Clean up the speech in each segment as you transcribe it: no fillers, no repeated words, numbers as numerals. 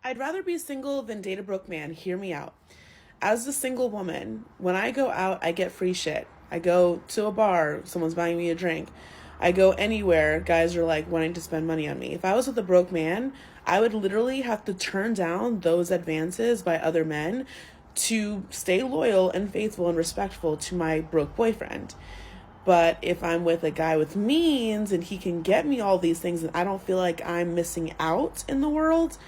I'd rather be single than date a broke man. Hear me out. As a single woman, when I go out, I get free shit. I go to a bar, someone's buying me a drink. I go anywhere, guys are like wanting to spend money on me. If I was with a broke man, I would literally have to turn down those advances by other men to stay loyal and faithful and respectful to my broke boyfriend. But if I'm with a guy with means and he can get me all these things and I don't feel like I'm missing out in the world,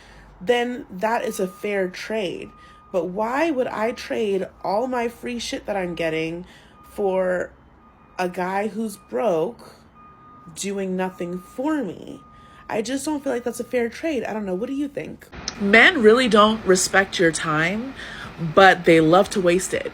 then that is a fair trade. But why would I trade all my free shit that I'm getting for a guy who's broke doing nothing for me? I just don't feel like that's a fair trade. I don't know. What do you think? Men really don't respect your time, but they love to waste it.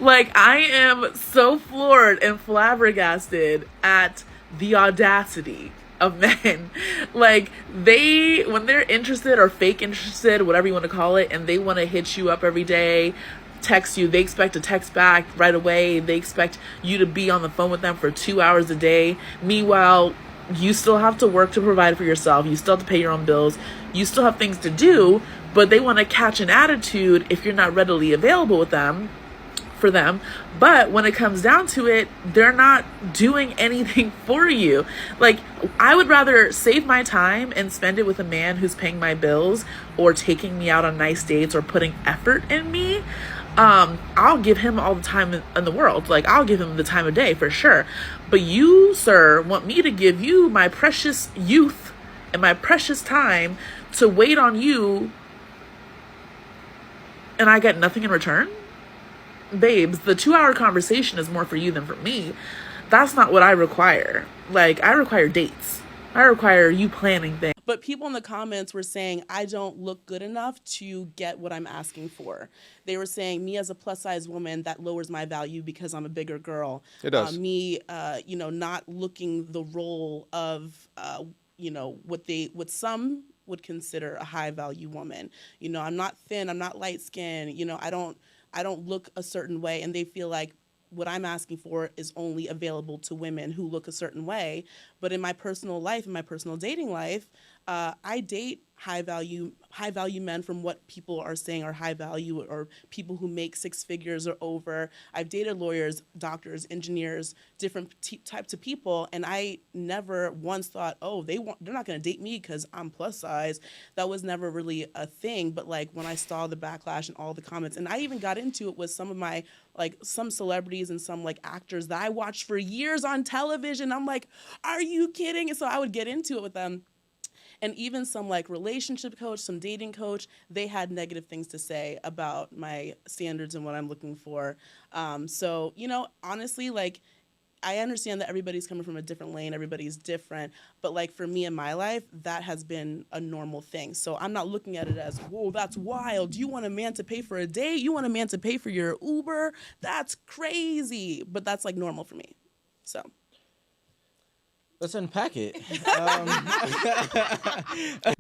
Like, I am so floored and flabbergasted at the audacity of men. Like, when they're interested or fake interested, whatever you want to call it, and they want to hit you up every day, text you, they expect a text back right away. They expect you to be on the phone with them for 2 hours a day. Meanwhile, you still have to work to provide for yourself. You still have to pay your own bills. You still have things to do, but they want to catch an attitude if you're not readily available for them. But when it comes down to it, they're not doing anything for you. Like, I would rather save my time and spend it with a man who's paying my bills or taking me out on nice dates or putting effort in me. I'll give him all the time in the world. Like, I'll give him the time of day for sure. But you, sir, want me to give you my precious youth and my precious time to wait on you, and I get nothing in return? Babes, the 2-hour conversation is more for you than for me. That's not what I require. Like, I require dates. I require you planning things. But people in the comments were saying I don't look good enough to get what I'm asking for. They were saying me as a plus size woman, that lowers my value because I'm a bigger girl. It does. Not looking the role of, what some would consider a high value woman. I'm not thin, I'm not light skinned. I don't look a certain way, and they feel like what I'm asking for is only available to women who look a certain way. But in my personal life, in my personal dating life, I date high value men from what people are saying are high value, or people who make 6 figures or over. I've dated lawyers, doctors, engineers, different types of people, and I never once thought, oh, they're not going to date me because I'm plus size. That was never really a thing. But like, when I saw the backlash and all the comments, and I even got into it with some of my, like, some celebrities and some like actors that I watched for years on television. I'm like, are you kidding? And so I would get into it with them. And even some like relationship coach, some dating coach, they had negative things to say about my standards and what I'm looking for. So, honestly, like, I understand that everybody's coming from a different lane, everybody's different, but like, for me in my life, that has been a normal thing. So I'm not looking at it as, whoa, that's wild. You want a man to pay for a date? You want a man to pay for your Uber? That's crazy. But that's like normal for me. So let's unpack it.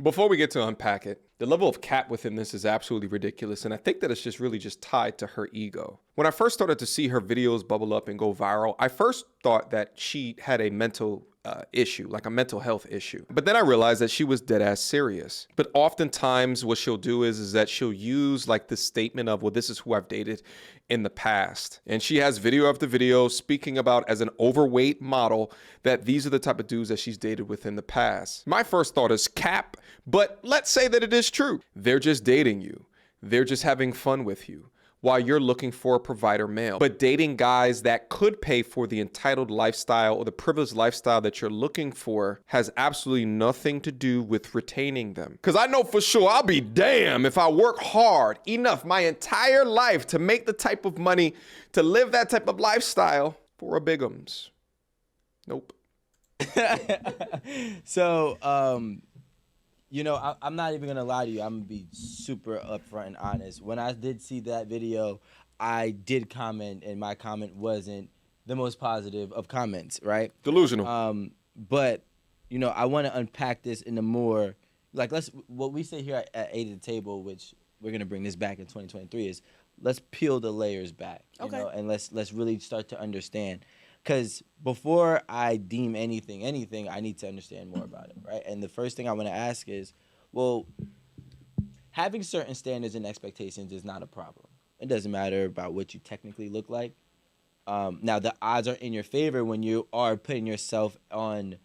Before we get to unpack it, the level of cap within this is absolutely ridiculous, and I think that it's just really just tied to her ego. When I first started to see her videos bubble up and go viral, I first thought that she had a mental issue, like a mental health issue. But then I realized that she was dead ass serious. But oftentimes what she'll do is that she'll use like the statement of, well, this is who I've dated in the past. And she has video after video speaking about, as an overweight model, that these are the type of dudes that she's dated with in the past. My first thought is cap, but let's say that it is true. They're just dating you. They're just having fun with you while you're looking for a provider male. But dating guys that could pay for the entitled lifestyle or the privileged lifestyle that you're looking for has absolutely nothing to do with retaining them. Because I know for sure I'll be damned if I work hard enough my entire life to make the type of money to live that type of lifestyle for a bigums. Nope. So, I'm not even going to lie to you. I'm going to be super upfront and honest. When I did see that video, I did comment, and my comment wasn't the most positive of comments, right? Delusional. But, I want to unpack this in a more, like, what we say here at 8 at the Table, which we're going to bring this back in 2023, is let's peel the layers back, and let's really start to understand. Because before I deem anything, I need to understand more about it, right? And the first thing I want to ask is, well, having certain standards and expectations is not a problem. It doesn't matter about what you technically look like. Now the odds are in your favor when you are putting yourself on,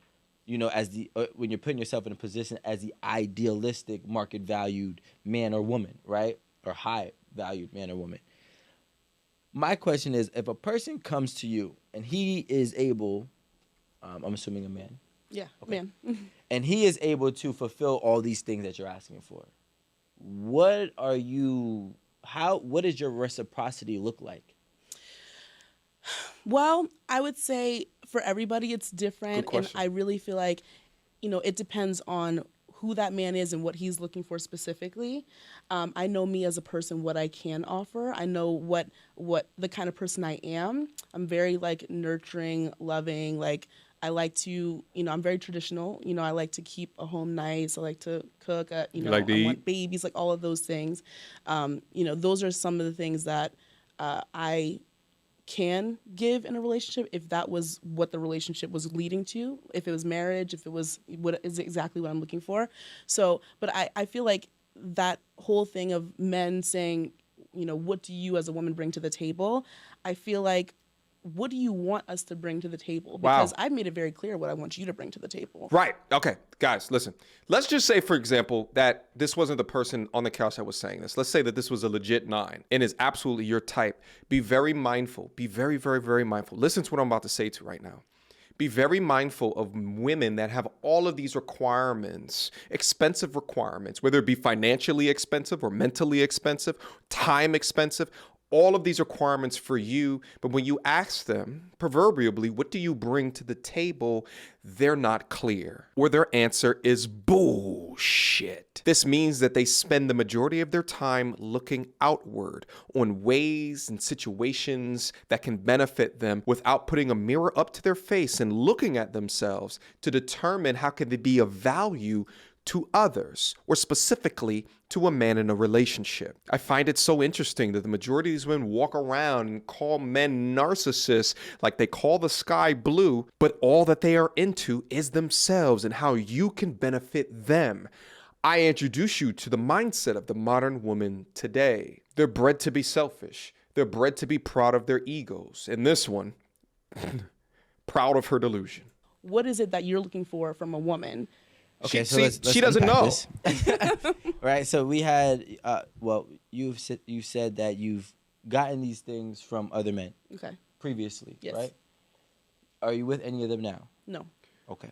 when you're putting yourself in a position as the idealistic market valued man or woman, right? Or high valued man or woman. My question is, if a person comes to you and he is able, I'm assuming a man. Yeah, okay. man. And he is able to fulfill all these things that you're asking for. What does your reciprocity look like? Well, I would say for everybody it's different, Good and question. I really feel like, it depends on who that man is and what he's looking for specifically. I know me as a person, what I can offer. I know what the kind of person I am. I'm very like nurturing, loving, like I like to, I'm very traditional. I like to keep a home nice. I like to cook. Like to I eat? want babies, like all of those things. Those are some of the things that I can give in a relationship if that was what the relationship was leading to, if it was marriage, if it was what is exactly what I'm looking for. So, but I feel like that whole thing of men saying, what do you as a woman bring to the table? I feel like, what do you want us to bring to the table? Because I've made it very clear what I want you to bring to the table. Right. Okay. Guys, listen. Let's just say, for example, that this wasn't the person on the couch that was saying this. Let's say that this was a legit 9 and is absolutely your type. Be very mindful. Be very, very, very mindful. Listen to what I'm about to say to right now. Be very mindful of women that have all of these requirements, expensive requirements, whether it be financially expensive or mentally expensive, time expensive, all of these requirements for you. But when you ask them, proverbially, what do you bring to the table? They're not clear, or their answer is bullshit. This means that they spend the majority of their time looking outward on ways and situations that can benefit them without putting a mirror up to their face and looking at themselves to determine how can they be of value to others, or specifically to a man in a relationship. I find it so interesting that the majority of these women walk around and call men narcissists like they call the sky blue, but all that they are into is themselves and how you can benefit them. I introduce you to the mindset of the modern woman today. They're bred to be selfish. They're bred to be proud of their egos. And this one, proud of her delusion. What is it that you're looking for from a woman? Okay, Let's she doesn't know. Right, so we had, you said that you've gotten these things from other men. Okay. Previously, yes. Right? Are you with any of them now? No. Okay.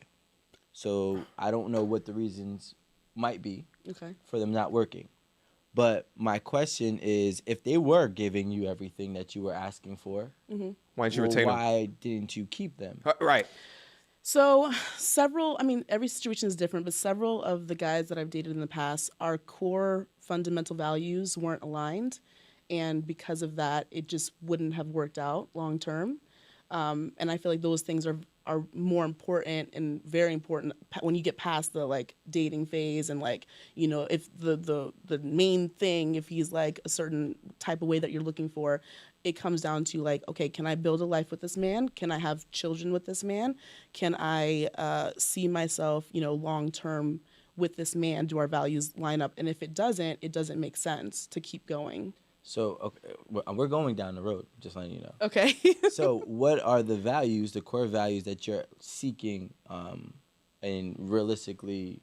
So I don't know what the reasons might be for them not working. But my question is, if they were giving you everything that you were asking for, why didn't you retain them? Why didn't you keep them? Right. So every situation is different, but several of the guys that I've dated in the past, our core fundamental values weren't aligned. And because of that, it just wouldn't have worked out long term. And I feel like those things are more important and very important when you get past the like dating phase and like, if the main thing, if he's like a certain type of way that you're looking for, it comes down to like, okay, can I build a life with this man? Can I have children with this man? Can I see myself, long term with this man? Do our values line up? And if it doesn't make sense to keep going. So okay, we're going down the road, just letting you know. Okay. So what are the values, the core values that you're seeking and realistically,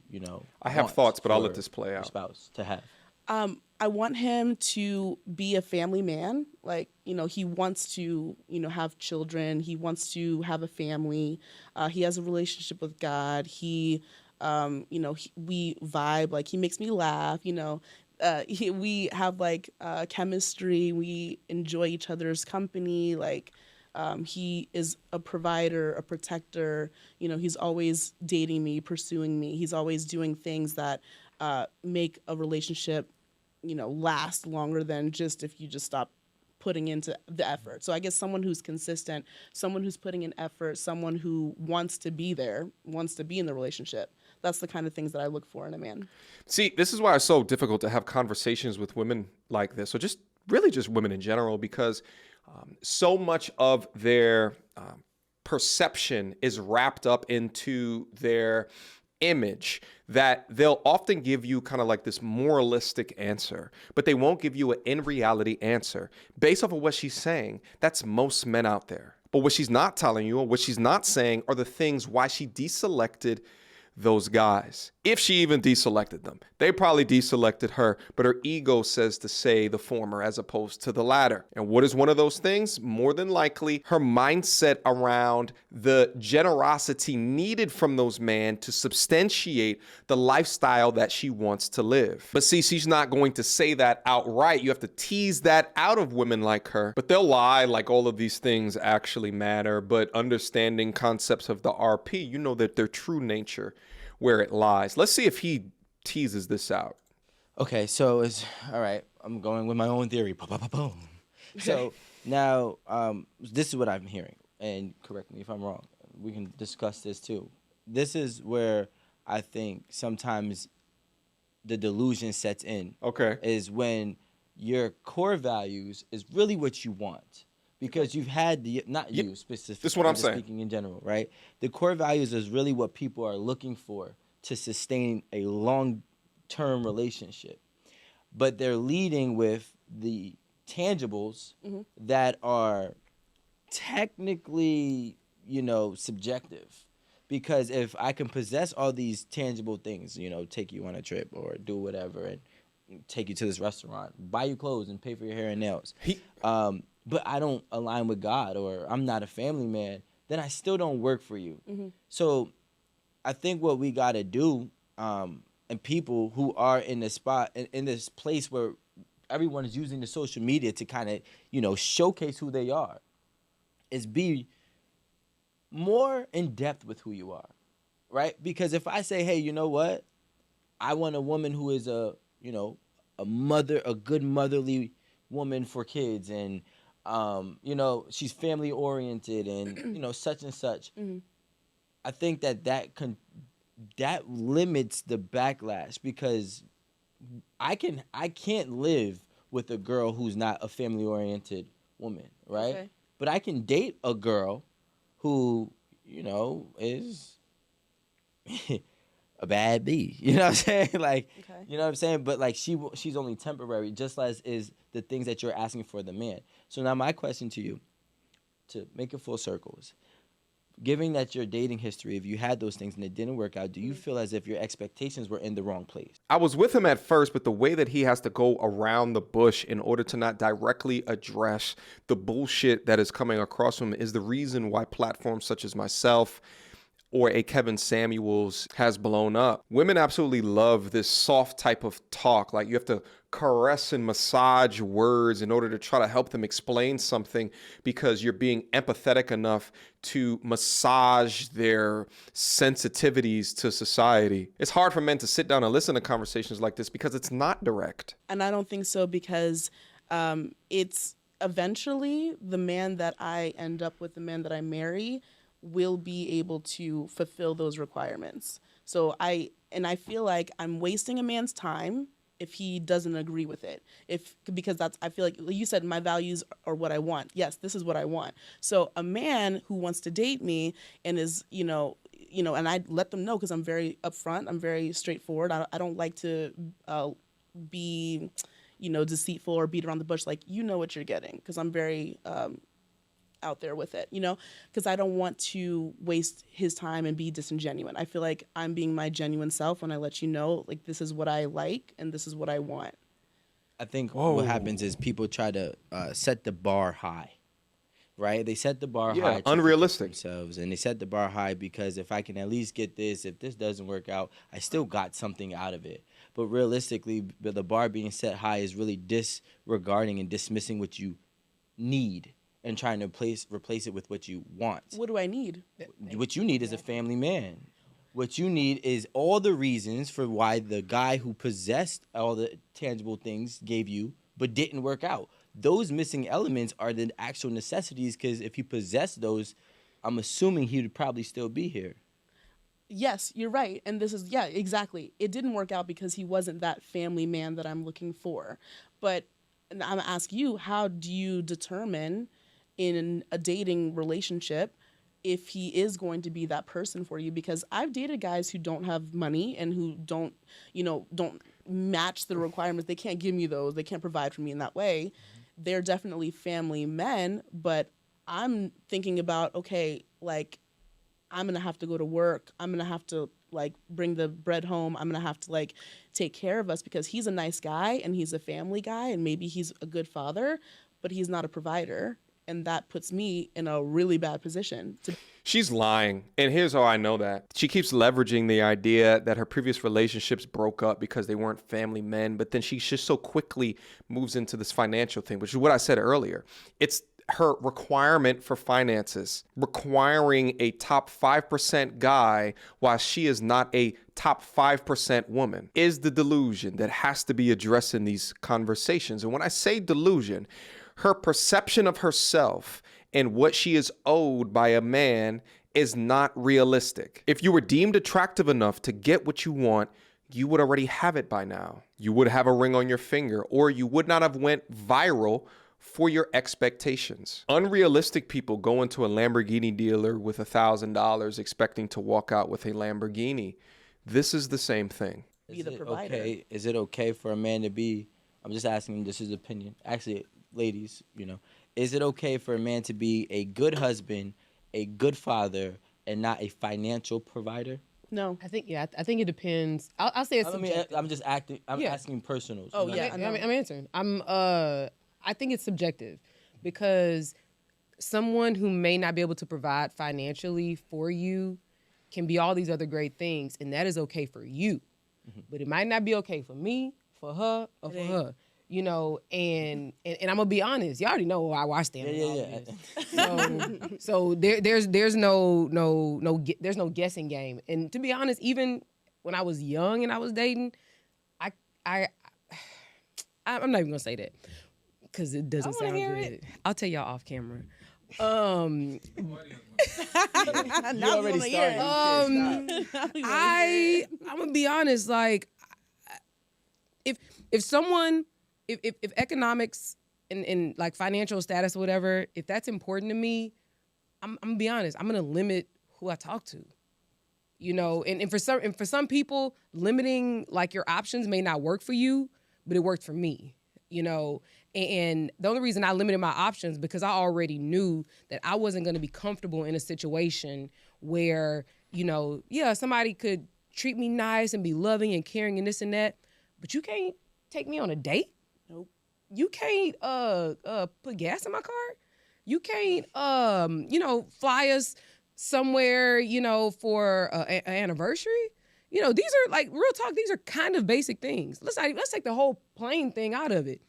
I have thoughts, but I'll let this play out. Spouse to have. I want him to be a family man. Like, he wants to, have children. He wants to have a family. He has a relationship with God. He, we vibe. Like, he makes me laugh, we have like chemistry. We enjoy each other's company. Like, he is a provider, a protector. He's always dating me, pursuing me. He's always doing things that make a relationship, last longer than just if you just stop putting into the effort. So I guess someone who's consistent, someone who's putting in effort, someone who wants to be there, wants to be in the relationship. That's the kind of things that I look for in a man. See, this is why it's so difficult to have conversations with women like this, or just really just women in general, because so much of their perception is wrapped up into their image that they'll often give you kind of like this moralistic answer, but they won't give you an in reality answer based off of what she's saying. That's most men out there. But what she's not telling you or what she's not saying are the things why she deselected those guys. If she even deselected them. They probably deselected her, but her ego says to say the former as opposed to the latter. And what is one of those things? More than likely, her mindset around the generosity needed from those men to substantiate the lifestyle that she wants to live. But see, she's not going to say that outright. You have to tease that out of women like her. But they'll lie like all of these things actually matter. But understanding concepts of the RP, you know that their true nature where it lies. Let's see if he teases this out. Okay, so it's all right. I'm going with my own theory. Boom. So now, this is what I'm hearing, and correct me if I'm wrong. We can discuss this too. This is where I think sometimes the delusion sets in. Okay. Is when your core values is really what you want. Because you've had the, not you specifically, this is what I'm saying. Speaking in general, right? The core values is really what people are looking for to sustain a long-term relationship. But they're leading with the tangibles that are technically, subjective. Because if I can possess all these tangible things, take you on a trip or do whatever and take you to this restaurant, buy you clothes and pay for your hair and nails. But I don't align with God or I'm not a family man, then I still don't work for you. So I think what we got to do, and people who are in this spot, in this place where everyone is using the social media to kind of, showcase who they are, is be more in depth with who you are, right? Because if I say, hey, you know what? I want a woman who is a good motherly woman for kids and, she's family oriented and, such and such. I think that limits the backlash because I can't live with a girl who's not a family oriented woman, right? Okay. But I can date a girl who, is a bad bee. You know what I'm saying? Like, okay. You know what I'm saying? But like she's only temporary, just as is the things that you're asking for the man. So now my question to you, to make it full circle, is given that your dating history, if you had those things and it didn't work out, do you feel as if your expectations were in the wrong place? I was with him at first, but the way that he has to go around the bush in order to not directly address the bullshit that is coming across him is the reason why platforms such as myself or a Kevin Samuels has blown up. Women absolutely love this soft type of talk. Like you have to caress and massage words in order to try to help them explain something because you're being empathetic enough to massage their sensitivities to society. It's hard for men to sit down and listen to conversations like this because it's not direct. And I don't think so because it's eventually the man that I end up with, the man that I marry, will be able to fulfill those requirements. So I feel like I'm wasting a man's time if he doesn't agree with it. Because I feel like you said my values are what I want. Yes, this is what I want. So a man who wants to date me and is, and I let them know because I'm very upfront, I'm very straightforward. I don't like to be, deceitful or beat around the bush. Like, you know what you're getting because I'm very out there with it, because I don't want to waste his time and be disingenuous. I feel like I'm being my genuine self when I let you know, like, this is what I like and this is what I want. I think what happens is people try to set the bar high, right? They set the bar high. Unrealistic. Themselves, and they set the bar high because if I can at least get this, if this doesn't work out, I still got something out of it. But realistically, the bar being set high is really disregarding and dismissing what you need and trying to replace it with what you want. What do I need? What you need is a family man. What you need is all the reasons for why the guy who possessed all the tangible things gave you, but didn't work out. Those missing elements are the actual necessities, because if he possessed those, I'm assuming he would probably still be here. Yes, you're right. And this is, exactly. It didn't work out because he wasn't that family man that I'm looking for. But I'm going to ask you, how do you determine in a dating relationship if he is going to be that person for you, because I've dated guys who don't have money and who don't match the requirements. They can't give me those. They can't provide for me in that way. They're definitely family men, but I'm thinking about, okay, like, I'm going to have to go to work. I'm going to have to, like, bring the bread home. I'm going to have to, like, take care of us, because he's a nice guy and he's a family guy and maybe he's a good father, but he's not a provider. And that puts me in a really bad position. She's lying. And here's how I know that. She keeps leveraging the idea that her previous relationships broke up because they weren't family men. But then she just so quickly moves into this financial thing, which is what I said earlier. It's her requirement for finances, requiring a top 5% guy while she is not a top 5% woman, is the delusion that has to be addressed in these conversations. And when I say delusion, her perception of herself and what she is owed by a man is not realistic. If you were deemed attractive enough to get what you want, you would already have it by now. You would have a ring on your finger, or you would not have went viral for your expectations. Unrealistic people go into a Lamborghini dealer with $1,000 expecting to walk out with a Lamborghini. This is the same thing. Is it okay for a man to be, I'm just asking, this is opinion. Actually, ladies, is it okay for a man to be a good husband, a good father, and not a financial provider? No. I think it depends. I'll say it's subjective. I'm just asking personals. Oh, yeah. I'm answering. I think it's subjective, because someone who may not be able to provide financially for you can be all these other great things, and that is okay for you. Mm-hmm. But it might not be okay for me, for her, or for her. And I'm gonna be honest. You already know where I stand. Yeah. So there's no guessing game. And to be honest, even when I was young and I was dating, I'm not even gonna say that, because it doesn't sound good. I'll tell y'all off camera. You already started. I'm gonna be honest. Like, if economics and like financial status or whatever, if that's important to me, I'm gonna be honest. I'm gonna limit who I talk to. And for some people, limiting like your options may not work for you, but it worked for me. And the only reason I limited my options, because I already knew that I wasn't going to be comfortable in a situation where, somebody could treat me nice and be loving and caring and this and that, but you can't take me on a date. Nope. You can't put gas in my car. You can't fly us somewhere, for an anniversary. These are, like, real talk, these are kind of basic things. Let's take the whole plane thing out of it.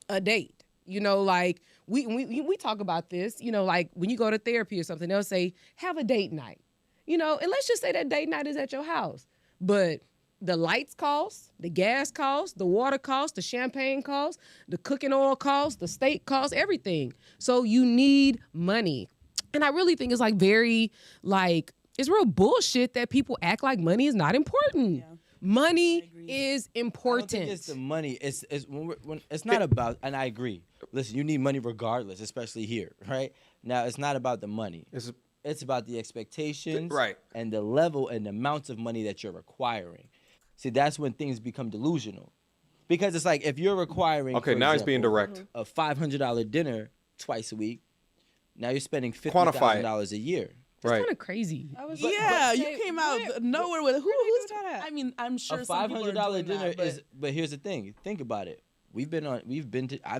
A date. Like, we talk about this, like when you go to therapy or something, they'll say, have a date night. And let's just say that date night is at your house. But the lights cost, the gas cost, the water cost, the champagne cost, the cooking oil cost, the steak cost, everything. So you need money. And I really think it's like it's real bullshit that people act like money is not important. Yeah. Money is important. I don't think it's the money. It's not about, and I agree. Listen, you need money regardless, especially here, right? Now, it's not about the money. It's about the expectations, right, and the level and the amounts of money that you're requiring. See, that's when things become delusional. Because it's like, if you're requiring, okay, now he's being direct, a $500 dinner twice a week, now you're spending $50,000 a year. That's kind of crazy. You came out of nowhere with who's that? I mean, I'm sure a some people are doing dinner that, but here's the thing. Think about it. I've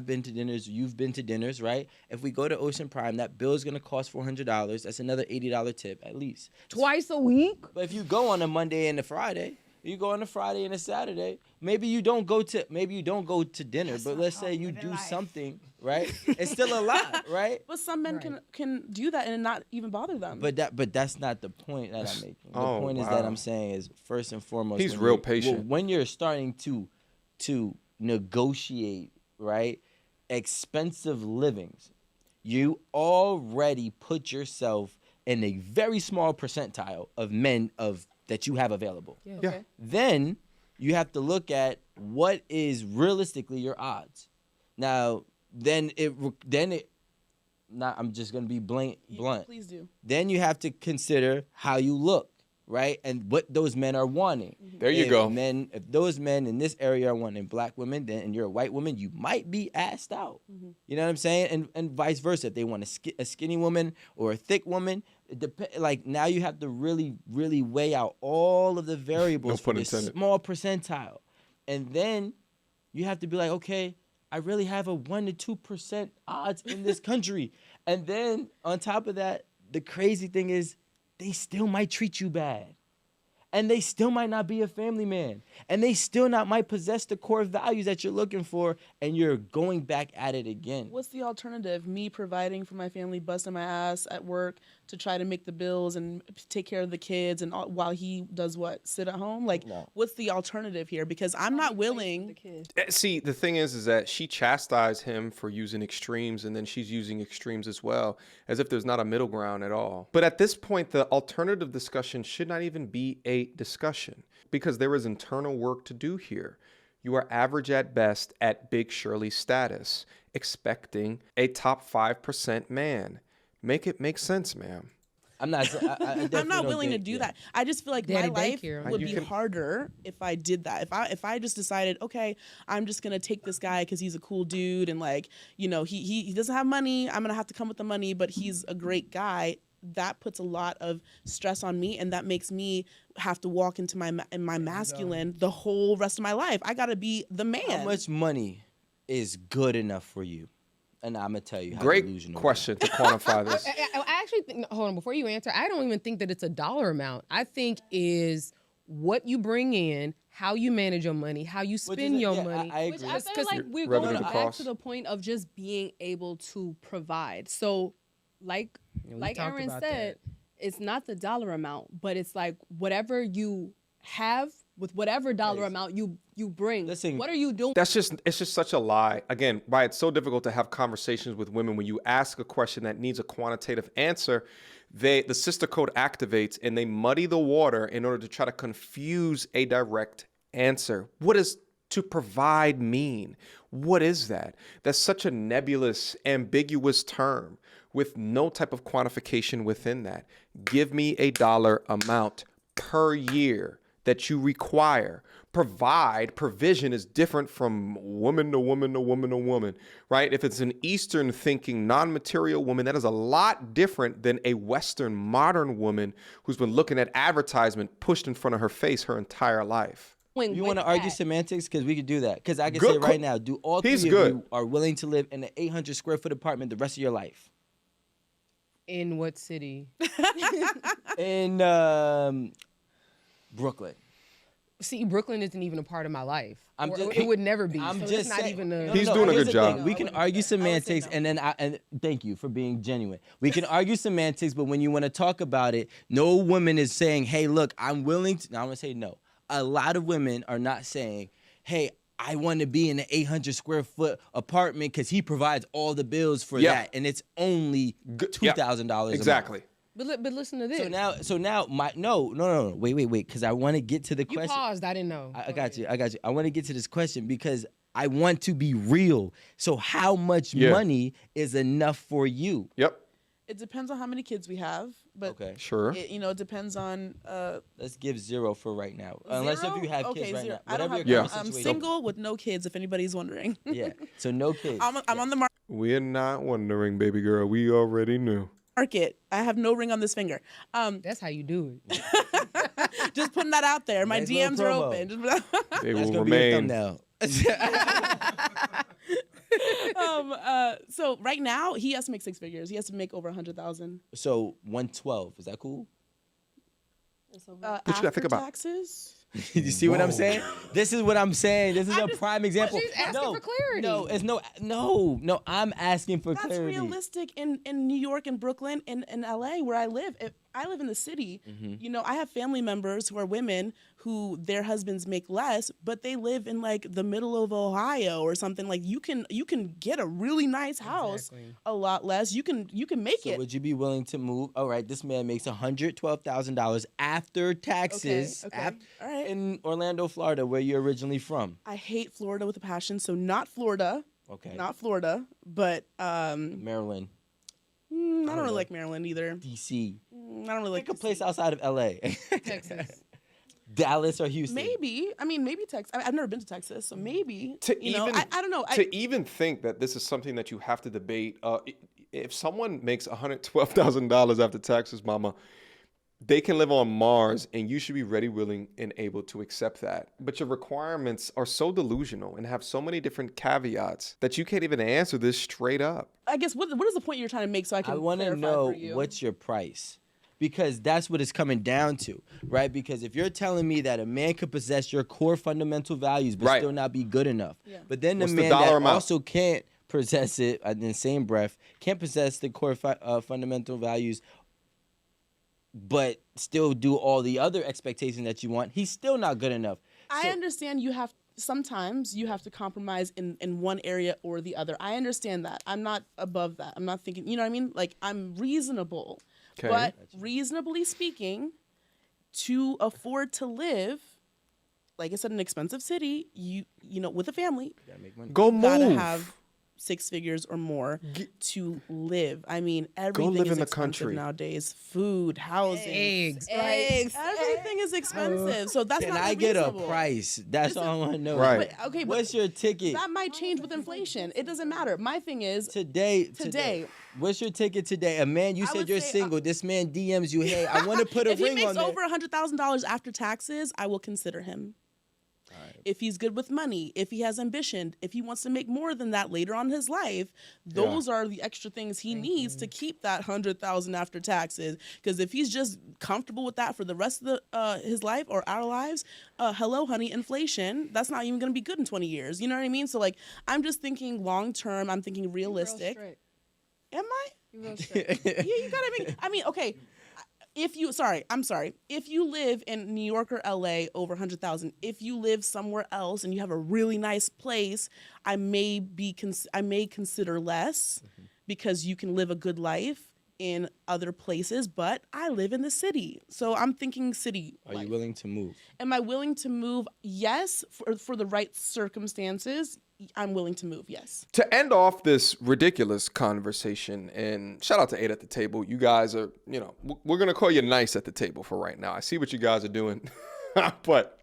been to dinners, you've been to dinners, right? If we go to Ocean Prime, that bill is gonna cost $400. That's another $80 tip at least. Twice a week? But if you go on a Monday and a Friday, you go on a Friday and a Saturday, maybe you don't go to dinner, That's but let's say you do something, right? It's still a lot, right? But some men can do that and not even bother them. But that's not the point that I'm making. The point is that I'm saying is, first and foremost, he's real patient. When you're starting to negotiate, right, expensive livings, you already put yourself in a very small percentile of men that you have available. Yeah. Okay. Then you have to look at what is realistically your odds. Now, then I'm just gonna be blunt. Please do. Then you have to consider how you look, right? And what those men are wanting. There you go. If those men in this area are wanting black women, then and you're a white woman, you might be asked out. You know what I'm saying? And vice versa. If they want a skinny woman or a thick woman, like now you have to really, really weigh out all of the variables for this small percentile. And then you have to be like, okay, I really have a 1% to 2% odds in this country. And then on top of that, the crazy thing is they still might treat you bad. And they still might not be a family man. And they still might possess the core values that you're looking for, and you're going back at it again. What's the alternative? Me providing for my family, busting my ass at work to try to make the bills and take care of the kids, and while he does what? Sit at home? Like, what's the alternative here? Because I'm not willing. See, the thing is that she chastised him for using extremes, and then she's using extremes as well, as if there's not a middle ground at all. But at this point, the alternative discussion should not even be a discussion, because there is internal work to do here. You are average at best at Big Shirley status, expecting a top 5% man. Make it make sense, ma'am. I'm not. I'm not willing to do that. I just feel like my life would be harder if I did that. If I just decided, okay, I'm just gonna take this guy because he's a cool dude, and like, you know, he doesn't have money. I'm gonna have to come with the money, but he's a great guy. That puts a lot of stress on me, and that makes me have to walk into my masculine the whole rest of my life. I gotta be the man. How much money is good enough for you? And I'm gonna tell you. Great question to quantify this. I actually think. Hold on, before you answer, I don't even think that it's a dollar amount. I think is what you bring in, how you manage your money, how you spend your money. I agree. Which I feel like we're going back to the point of just being able to provide. So, like Aaron said, it's not the dollar amount, but it's like whatever you have with whatever dollar amount you bring. Listen, what are you doing? It's just such a lie. Again, why it's so difficult to have conversations with women when you ask a question that needs a quantitative answer. The sister code activates and they muddy the water in order to try to confuse a direct answer. What does to provide mean? What is that? That's such a nebulous, ambiguous term with no type of quantification within that. Give me a dollar amount per year that you require. Provision is different from woman to woman to woman to woman, right? If it's an Eastern thinking, non-material woman, that is a lot different than a Western modern woman who's been looking at advertisement pushed in front of her face her entire life. You want to argue semantics? Because we could do that. Because I can say right now, do all three of you are willing to live in an 800 square foot apartment the rest of your life? In what city? In Brooklyn. See, Brooklyn isn't even a part of my life. It would never be. He's doing a good job. We can argue semantics, and thank you for being genuine. We can argue semantics, but when you want to talk about it, no woman is saying, "Hey, look, I'm willing to." Now I'm gonna say no. A lot of women are not saying, "Hey, I want to be in an 800 square foot apartment because he provides all the bills for that, and it's only $2,000." Exactly. But listen to this. So now, no. Wait, because I want to get to the question. You paused. I didn't know. I got you. I want to get to this question because I want to be real. So how much money is enough for you? Yep. It depends on how many kids we have, but okay, sure. It depends on. Let's give 0 for right now, unless if you have kids right now. I don't have. I'm single with no kids. If anybody's wondering. Yeah. So no kids. I'm on the market. We're not wondering, baby girl. We already knew. Market. I have no ring on this finger. That's how you do it. Just putting that out there. My nice DMs are open. They will remain. So right now he has to make 6 figures. He has to make over 100,000. So 112. Is that cool? After think about taxes. You see what I'm saying? This is what I'm saying. This is a prime example. She's asking for clarity. No, it's no. I'm asking for clarity. That's realistic in New York and Brooklyn and in LA where I live. I live in the city. You know, I have family members who are women who their husbands make less, but they live in like the middle of Ohio or something. Like you can get a really nice house a lot less. You can make it. So would you be willing to move? All right, this man makes $112,000 after taxes. Okay. All right. In Orlando, Florida, where you're originally from. I hate Florida with a passion, so not Florida. Okay. Not Florida, but Maryland. I don't really like Maryland either. DC. I don't really like a place outside of LA. Texas. Dallas or Houston. Maybe. I mean, maybe Texas. I've never been to Texas, so maybe. I don't know. To even think that this is something that you have to debate. If someone makes $112,000 after taxes, mama, they can live on Mars, and you should be ready, willing, and able to accept that. But your requirements are so delusional and have so many different caveats that you can't even answer this straight up. I guess what is the point you're trying to make so I can want to know what's your price? Because that's what it's coming down to, right? Because if you're telling me that a man could possess your core fundamental values but still not be good enough, but then the man that also can't possess it in the same breath, can't possess the core fundamental values but still do all the other expectations that you want, he's still not good enough. I understand sometimes you have to compromise in one area or the other. I understand that. I'm not above that. I'm not thinking, you know what I mean? Like, I'm reasonable. Okay. But reasonably speaking, to afford to live, like I said, in an expensive city, you know, with a family, you gotta make money. Go move. Gotta have 6 figures or more to live. I mean, everything is expensive nowadays. Food, housing, eggs. Everything is expensive. So that's Can not I get a price? That's all I want to know. Right. But what's your ticket? That might change with inflation. It doesn't matter. My thing is today. What's your ticket today? A man, you said you're single. This man DMs you, hey, I want to put a ring on it. If he makes over $100,000 after taxes, I will consider him. If he's good with money, if he has ambition, if he wants to make more than that later on in his life, those are the extra things he needs to keep that $100,000 after taxes. Because if he's just comfortable with that for the rest of his life or our lives, hello, honey, inflation, that's not even going to be good in 20 years. You know what I mean? So, like, I'm just thinking long term. I'm thinking realistic. Am I? You're real straight. Yeah, you got to make. I mean, okay. If you live in New York or LA, over 100,000. If you live somewhere else and you have a really nice place, I may consider less because you can live a good life in other places. But I live in the city, so I'm thinking city. Are you willing to move? Am I willing to move? Yes, for the right circumstances. I'm willing to move, yes. To end off this ridiculous conversation, and shout out to 8 at the table. You guys are, we're going to call you nice at the table for right now. I see what you guys are doing. But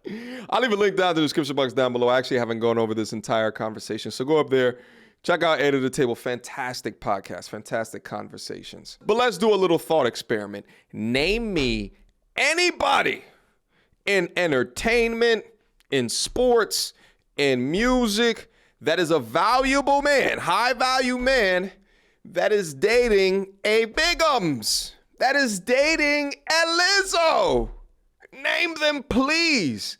I'll leave a link down in the description box down below. I actually haven't gone over this entire conversation. So go up there, check out 8 at the table. Fantastic podcast, fantastic conversations. But let's do a little thought experiment. Name me anybody in entertainment, in sports, in music, that is a valuable man, high value man, that is dating a Bigums, that is dating a Lizzo. Name them, please.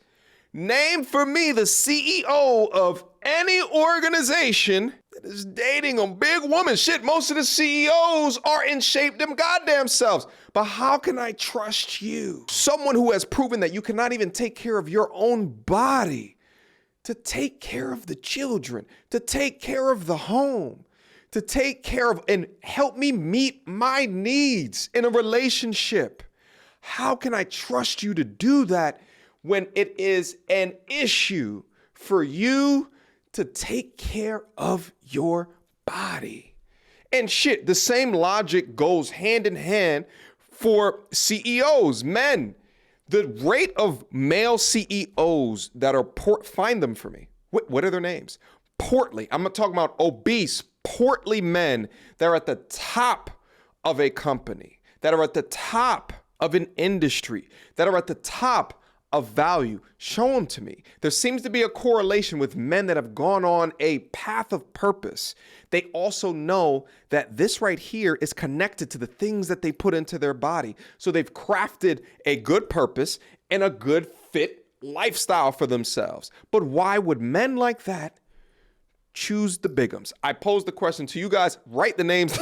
Name for me the CEO of any organization that is dating a big woman. Shit, most of the CEOs are in shape them goddamn selves. But how can I trust you? Someone who has proven that you cannot even take care of your own body, to take care of the children, to take care of the home, to take care of and help me meet my needs in a relationship. How can I trust you to do that when it is an issue for you to take care of your body? And shit, the same logic goes hand in hand for CEOs, men. The rate of male CEOs that are find them for me. What are their names? Portly. I'm not talking about obese, portly men that are at the top of a company, that are at the top of an industry, that are at the top of value. Show them to me. There seems to be a correlation with men that have gone on a path of purpose. They also know that this right here is connected to the things that they put into their body. So they've crafted a good purpose and a good fit lifestyle for themselves. But why would men like that choose the Bigums? I posed the question to you guys. Write the names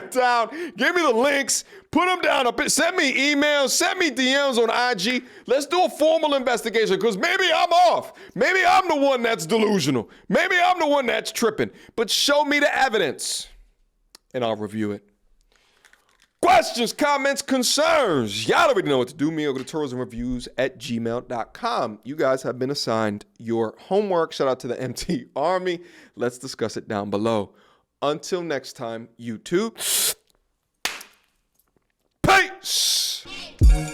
down. Give me the links. Put them down. Send me emails. Send me DMs on IG. Let's do a formal investigation, because maybe I'm off. Maybe I'm the one that's delusional. Maybe I'm the one that's tripping. But show me the evidence, and I'll review it. Questions, comments, concerns. Y'all already know what to do. Me over to tourismreviews@gmail.com. You guys have been assigned your homework. Shout out to the MT Army. Let's discuss it down below. Until next time, YouTube. Peace.